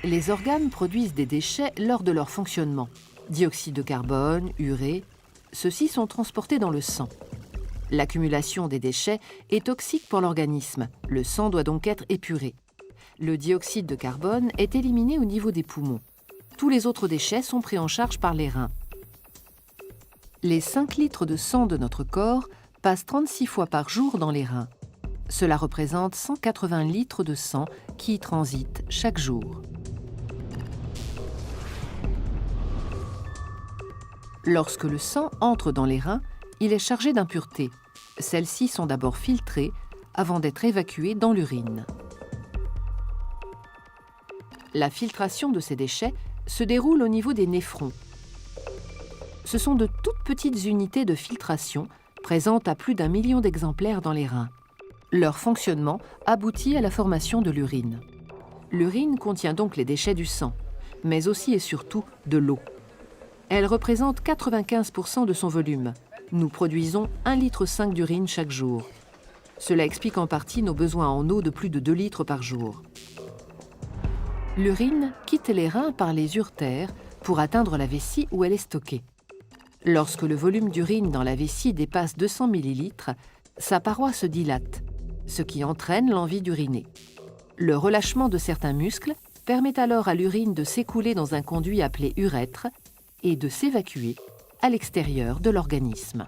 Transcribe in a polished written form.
Les organes produisent des déchets lors de leur fonctionnement. Dioxyde de carbone, urée, ceux-ci sont transportés dans le sang. L'accumulation des déchets est toxique pour l'organisme. Le sang doit donc être épuré. Le dioxyde de carbone est éliminé au niveau des poumons. Tous les autres déchets sont pris en charge par les reins. Les 5 litres de sang de notre corps passent 36 fois par jour dans les reins. Cela représente 180 litres de sang qui y transitent chaque jour. Lorsque le sang entre dans les reins, il est chargé d'impuretés. Celles-ci sont d'abord filtrées avant d'être évacuées dans l'urine. La filtration de ces déchets se déroule au niveau des néphrons. Ce sont de toutes petites unités de filtration présentes à plus d'1 million d'exemplaires dans les reins. Leur fonctionnement aboutit à la formation de l'urine. L'urine contient donc les déchets du sang, mais aussi et surtout de l'eau. Elle représente 95% de son volume. Nous produisons 1,5 litre d'urine chaque jour. Cela explique en partie nos besoins en eau de plus de 2 litres par jour. L'urine quitte les reins par les uretères pour atteindre la vessie où elle est stockée. Lorsque le volume d'urine dans la vessie dépasse 200 ml, sa paroi se dilate, ce qui entraîne l'envie d'uriner. Le relâchement de certains muscles permet alors à l'urine de s'écouler dans un conduit appelé urètre et de s'évacuer à l'extérieur de l'organisme.